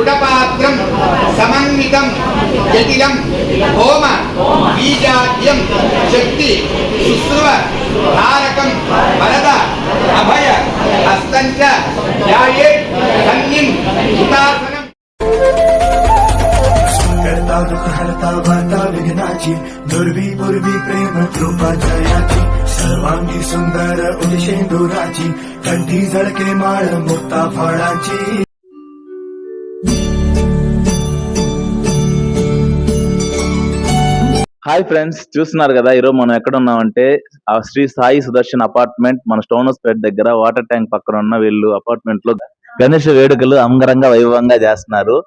సుఖపాత్రం సమన్వితం జటిలం హోమ బీజాద్యం శక్తి శుశ్రువ ధారకం వరద అభయ హస్తంచ ధ్యాయే ధన్యం ఉదాసనం. करता दुख हरता वार्ता विघ्नाची दुर्वी पूर्वी प्रेम कृपा जयाची सर्वांगी सुंदर उदिशेंदुराची कंठी झळके माळ मुक्ता फळाची. హాయ్ ఫ్రెండ్స్, చూస్తున్నారు కదా ఈరోజు మనం ఎక్కడ ఉన్నామంటే ఆ శ్రీ సాయి సుదర్శన్ అపార్ట్మెంట్ మన స్టోన్ హౌస్ పేట దగ్గర వాటర్ ట్యాంక్ పక్కన ఉన్న వీళ్ళు అపార్ట్మెంట్ లో గణేష్ వేడుకలు అంగరంగ వైభవంగా చేస్తున్నారు.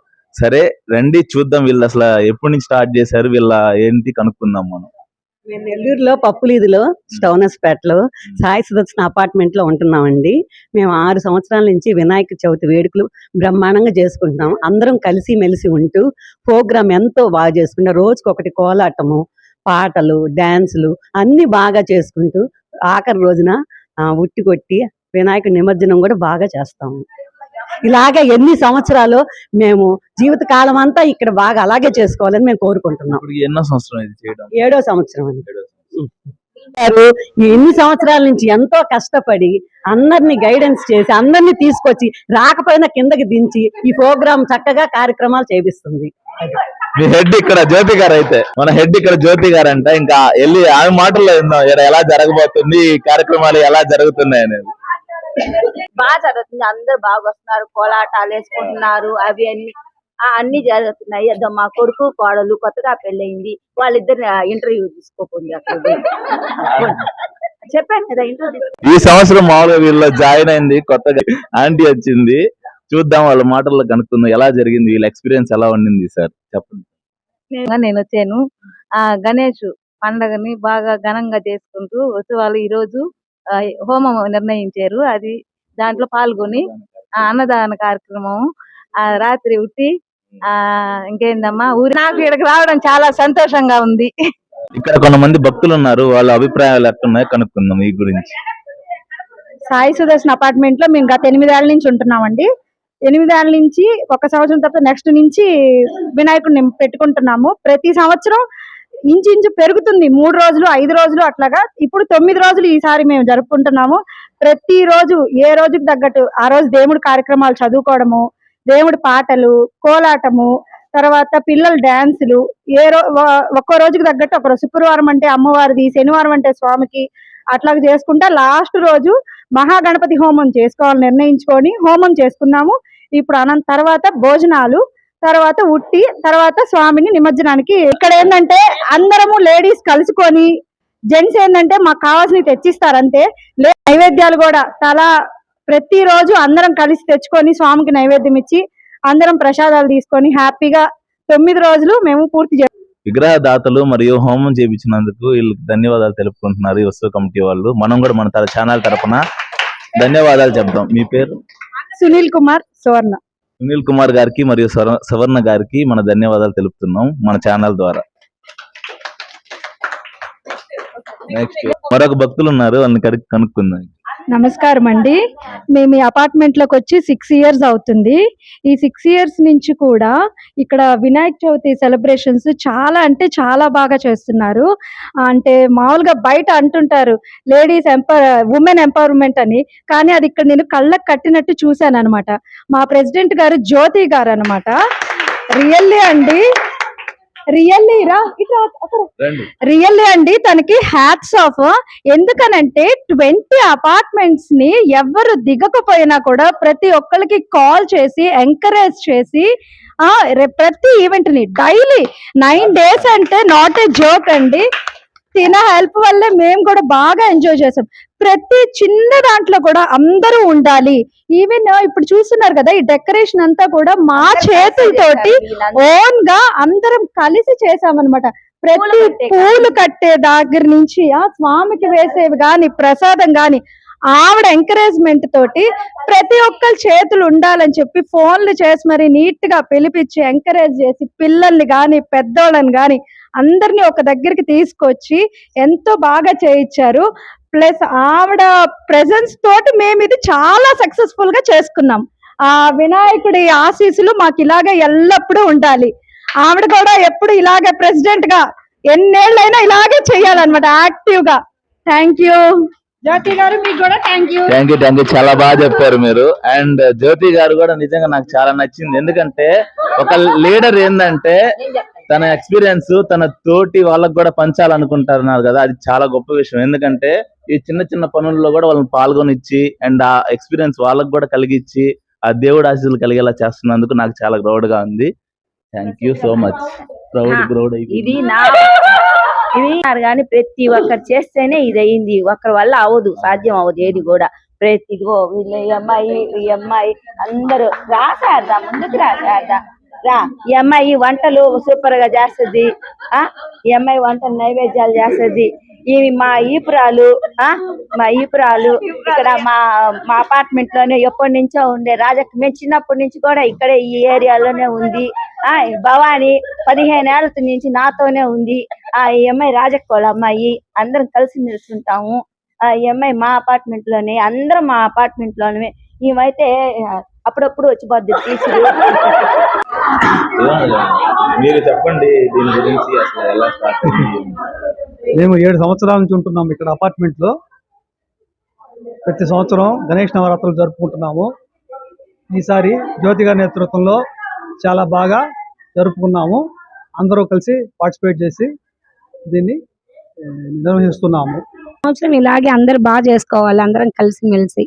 సరే రండి చూద్దాం వీళ్ళు అసలు ఎప్పటి నుంచి స్టార్ట్ చేశారు, వీళ్ళ ఏంటి కనుక్కుందాం మనం. మేము నెల్లూరులో పప్పులీదిలో స్టోన్ హౌస్ పేటలో సాయి సుదర్శన్ అపార్ట్మెంట్ లో ఉంటున్నామండి. మేము 6 సంవత్సరాల నుంచి వినాయక చవితి వేడుకలు బ్రహ్మాండంగా చేసుకుంటున్నాం. అందరం కలిసి మెలిసి ఉంటూ ప్రోగ్రామ్ ఎంతో బాగా చేసుకుంటాం. రోజుకొకటి కోలాటము, పాటలు, డాన్సులు అన్ని బాగా చేసుకుంటూ ఆఖరి రోజున ఉట్టి కొట్టి వినాయక నిమజ్జనం కూడా బాగా చేస్తాము. ఇలాగే ఎన్ని సంవత్సరాలు మేము జీవిత కాలం అంతా ఇక్కడ బాగా అలాగే చేసుకోవాలని మేము కోరుకుంటున్నాం. ఎన్నో సంవత్సరం ఇది చేయడం? 7వ సంవత్సరం అండి. ఎన్ని సంవత్సరాల నుంచి ఎంతో కష్టపడి అందరినీ గైడెన్స్ చేసి అందరినీ తీసుకొచ్చి రాకపోయినా కిందకి దించి ఈ ప్రోగ్రామ్ చక్కగా కార్యక్రమాలు చేపిస్తుంది. మీ హెడ్ ఇక్కడ జ్యోతి గారు, అయితే మన హెడ్ ఇక్కడ జ్యోతి గారు అంట. ఇంకా వెళ్ళి ఆమె మాటల్లో విందాం ఎలా జరగబోతుంది, ఈ కార్యక్రమాలు ఎలా జరుగుతున్నాయి అనేది. బాగా జరుగుతుంది, అందరు బాగా వస్తున్నారు, కోలాటాలు వేసుకుంటున్నారు, అవి అన్ని జరుగుతున్నాయి. అదో మా కొడుకు కోడలు కొత్తగా పెళ్ళయింది, వాళ్ళిద్దరు ఇంటర్వ్యూ తీసుకోకుండా చెప్పాను కదా ఇంటర్వ్యూ. ఈ సంవత్సరం మామూలుగా వీళ్ళ జాయిన్ అయింది, కొత్తగా ఆంటీ వచ్చింది. చూద్దాం వాళ్ళ మాటల్లో కనుక్కుందాం ఎలా జరిగింది, వీళ్ళ ఎక్స్పీరియన్స్ ఎలా ఉండింది. సార్ చెప్పండి. నేను వచ్చాను, గణేష్ పండగని బాగా ఘనంగా చేసుకుంటూ వాళ్ళు ఈ రోజు హోమం నిర్ణయించారు. అది దాంట్లో పాల్గొని అన్నదాన కార్యక్రమం రాత్రి ఉట్టి ఇంకేందమ్మా నాకు ఇక్కడికి రావడం చాలా సంతోషంగా ఉంది. ఇక్కడ కొంతమంది భక్తులు ఉన్నారు, వాళ్ళ అభిప్రాయాలు ఎట్టున్నాయో కనుక్కుందాం ఈ గురించి. సాయి సుదర్శన్ అపార్ట్మెంట్ లో మేము గత 8 ఏళ్ల నుంచి ఉంటున్నామండి. 8 ఏళ్ల నుంచి 1 సంవత్సరం తర్వాత నెక్స్ట్ నుంచి వినాయకుడిని పెట్టుకుంటున్నాము. ప్రతి సంవత్సరం ఇంచు పెరుగుతుంది, 3 రోజులు 5 రోజులు అట్లాగా. ఇప్పుడు 9 రోజులు ఈసారి మేము జరుపుకుంటున్నాము. ప్రతి రోజు ఏ రోజుకి తగ్గట్టు ఆ రోజు దేవుడి కార్యక్రమాలు చదువుకోవడము, దేవుడి పాటలు, కోలాటము, తర్వాత పిల్లల డాన్సులు, ఒక్కో రోజుకి తగ్గట్టు ఒకరోజు శుక్రవారం అంటే అమ్మవారిది, శనివారం అంటే స్వామికి, అట్లాగా చేసుకుంటా లాస్ట్ రోజు మహాగణపతి హోమం చేసుకోవాలని నిర్ణయించుకొని హోమం చేసుకున్నాము. ఇప్పుడు తర్వాత భోజనాలు, తర్వాత ఉట్టి, తర్వాత స్వామిని నిమజ్జనానికి. ఇక్కడ ఏంటంటే అందరము లేడీస్ కలుసుకొని, జెంట్స్ ఏంటంటే మాకు కావాల్సినవి తెచ్చిస్తారంతే. నైవేద్యాలు కూడా ప్రతి రోజు అందరం కలిసి తెచ్చుకొని స్వామికి నైవేద్యం ఇచ్చి అందరం ప్రసాదాలు తీసుకొని హ్యాపీగా 9 రోజులు మేము పూర్తి చేస్తాం. విగ్రహదాతలు మరియు హోమం చేయించినందుకు వీళ్ళకి ధన్యవాదాలు తెలుపుకుంటున్నారు ఈ ఉత్సవ కమిటీ వాళ్ళు. మనం కూడా మన ఛానల్ తరఫున ధన్యవాదాలు చెప్తాం. మీ పేరు? సునీల్ కుమార్ సువర్ణ. సునీల్ కుమార్ గారికి మరియు సువర్ణ గారికి మన ధన్యవాదాలు తెలుపుతున్నాం మన ఛానల్ ద్వారా. నెక్స్ట్ మరొక భక్తులు ఉన్నారు, వాళ్ళని కనుక్కుందాం. నమస్కారం అండి. మేము ఈ అపార్ట్మెంట్ లోకి వచ్చి 6 ఇయర్స్ అవుతుంది. ఈ 6 ఇయర్స్ నుంచి కూడా ఇక్కడ వినాయక చవితి సెలబ్రేషన్స్ చాలా అంటే చాలా బాగా చేస్తున్నారు. అంటే మామూలుగా బయట అంటుంటారు లేడీస్ ఉమెన్ ఎంపవర్మెంట్ అని, కానీ అది ఇక్కడ నేను కళ్ళకు కట్టినట్టు చూశాను అనమాట. మా ప్రెసిడెంట్ గారు జ్యోతి గారు అనమాట. రియల్లీ అండి తనకి హ్యాట్స్ ఆఫ్. ఎందుకనంటే 20 అపార్ట్మెంట్స్ ని ఎవరు దిగకపోయినా కూడా ప్రతి ఒక్కరికి కాల్ చేసి ఎంకరేజ్ చేసి ప్రతి ఈవెంట్ ని డైలీ 9 days అంటే నాట్ ఏ జోక్ అండి. తిన హెల్ప్ వల్లే మేము కూడా బాగా ఎంజాయ్ చేసాం. ప్రతి చిన్న దాంట్లో కూడా అందరూ ఉండాలి. ఈవెన్ ఇప్పుడు చూస్తున్నారు కదా, ఈ డెకరేషన్ అంతా కూడా మా చేతులతోటి ఓన్ గా అందరం కలిసి చేసామన్నమాట. ప్రతి పూలు కట్టే దగ్గర నుంచి స్వామికి వేసేవి గాని, ప్రసాదం గాని ఆవిడ ఎంకరేజ్మెంట్ తోటి ప్రతి ఒక్కరి చేతులు ఉండాలని చెప్పి ఫోన్లు చేసి మరి నీట్ గా పిలిపించి ఎంకరేజ్ చేసి పిల్లల్ని గాని పెద్దోళ్ళని గాని అందరినీ ఒక దగ్గరికి తీసుకొచ్చి ఎంతో బాగా చేయించారు. ప్లస్ ఆవిడ ప్రెజెన్స్ తోటి మేము ఇది చాలా సక్సెస్ఫుల్ గా చేసుకున్నాం. ఆ వినాయకుడి ఆశీస్సులు మాకు ఇలాగే ఎల్లప్పుడూ ఉండాలి. ఆవిడ కూడా ఎప్పుడు ఇలాగే ప్రెసిడెంట్ గా ఎన్నేళ్ళైనా ఇలాగే చేయాలన్నమాట, యాక్టివ్ గా. థ్యాంక్ యూ జ్యోతి గారు, మీకు కూడా థ్యాంక్ యూ. థ్యాంక్ యూ చాలా బాగా చెప్పారు మీరు. అండ్ జ్యోతి గారు కూడా నిజంగా నాకు చాలా నచ్చింది. ఎందుకంటే ఒక లీడర్ ఏంటంటే తన ఎక్స్పీరియన్స్ తన తోటి వాళ్ళకు కూడా పంచాలనుకుంటున్నారు కదా, అది చాలా గొప్ప విషయం. ఎందుకంటే ఈ చిన్న చిన్న పనుల్లో కూడా వాళ్ళని పాల్గొనిచ్చి అండ్ ఆ ఎక్స్పీరియన్స్ వాళ్ళకు కూడా కలిగించి ఆ దేవుడు ఆశీస్సులు కలిగేలా చేస్తున్నందుకు నాకు చాలా ప్రౌడ్ గా ఉంది. Thank you so much. Proud ఇది కానీ ప్రతి ఒక్కరు చేస్తేనే ఇది అయింది, ఒక్కరి వల్ల అవదు, సాధ్యం అవదు ఏది కూడా. ఇదిగో వీళ్ళు ఈ అమ్మాయి అందరూ రాసారదా, ముందుకు రాసారదా, ఈ అమ్మాయి వంటలు సూపర్ గా చేస్తుంది. ఈ అమ్మాయి వంటలు నైవేద్యాలు చేస్తుంది. ఇవి మా ఈపురాలు ఇక్కడ మా అపార్ట్మెంట్ లోనే ఎప్పటి నుంచో ఉండే రాజక్క. మేము చిన్నప్పటి నుంచి కూడా ఇక్కడే ఈ ఏరియాలోనే ఉంది. భవాని 15 ఏళ్ల నుంచి నాతోనే ఉంది. ఈ అమ్మాయి రాజక్క వాళ్ళ అమ్మాయి. అందరం కలిసి నిలుస్తుంటాము. ఈ అమ్మాయి మా అపార్ట్మెంట్ లోనే, అందరం మా అపార్ట్మెంట్ లోనే. ఈమెయితే అప్పుడప్పుడు వచ్చి పోద్ది తీసుడు. మీరు చెప్పండి దీని గురించి, అసలు ఎలా స్టార్ట్ అయింది? మేము 7 సంవత్సరాల నుంచి ఉంటున్నాము ఇక్కడ అపార్ట్మెంట్ లో. ప్రతి సంవత్సరం గణేష్ నవరాత్రులు జరుపుకుంటున్నాము. ఈసారి జ్యోతి గారి నేతృత్వంలో చాలా బాగా జరుపుకున్నాము. అందరూ కలిసి పార్టిసిపేట్ చేసి దీన్ని నిర్వహిస్తున్నాము. సంవత్సరం ఇలాగే అందరూ బాగా చేసుకోవాలి, అందరం కలిసి మెలిసి.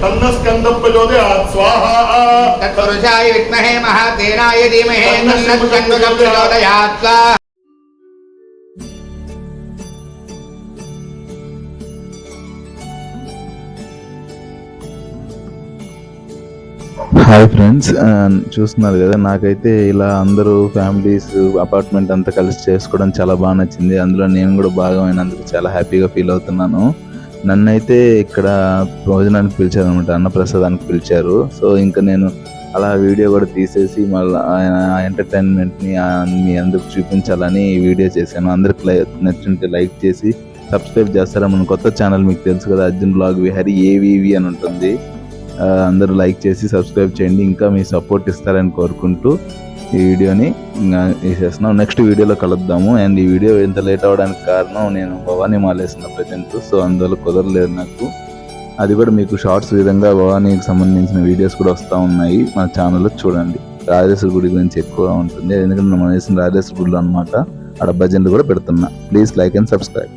तन्न स्कंदः प्रचोदयात् स्वाहा तत्पुरुषाय विद्महे महातेनाय धीमहि तन्नः स्कन्दः प्रचोदयात्। హాయ్ ఫ్రెండ్స్, చూస్తున్నారు కదా, నాకైతే ఇలా అందరూ ఫ్యామిలీస్ అపార్ట్మెంట్ అంతా కలిసి చేసుకోవడం చాలా బాగా నచ్చింది. అందులో నేను కూడా భాగమైనందుకు చాలా హ్యాపీగా ఫీల్ అవుతున్నాను. నన్నైతే ఇక్కడ భోజనానికి పిలిచారు అనమాట, అన్నప్రసాదానికి పిలిచారు. సో ఇంకా నేను అలా వీడియో కూడా తీసేసి మళ్ళీ ఆ ఎంటర్టైన్మెంట్ని మీ అందరికి చూపించాలని ఈ వీడియో చేశాను. అందరికి నచ్చుంటే లైక్ చేసి సబ్స్క్రైబ్ చేస్తారా. మన కొత్త ఛానల్ మీకు తెలుసు కదా, అర్జున్ బ్లాగ్ విహారీ ఏవివి అని ఉంటుంది. అందరూ లైక్ చేసి సబ్స్క్రైబ్ చేయండి. ఇంకా మీ సపోర్ట్ ఇస్తారని కోరుకుంటూ ఈ వీడియోని వేసేస్తున్నాం. నెక్స్ట్ వీడియోలో కలుద్దాము. అండ్ ఈ వీడియో ఎంత లేట్ అవ్వడానికి కారణం, నేను భవానీ మాలేసిన ప్రజెంట్, సో అందువల్ల కుదరలేదు నాకు. అది కూడా మీకు షార్ట్స్ విధంగా భవానీకి సంబంధించిన వీడియోస్ కూడా వస్తూ ఉన్నాయి. మన ఛానల్లో చూడండి. రాజేశ్వర గుడి గురించి ఎక్కువ ఉంటుంది, ఎందుకంటే మనం వేసిన రాజేశ్వర గుడిలో అనమాట. ఆడ భజనలు కూడా పెడుతున్నా. Please like and subscribe.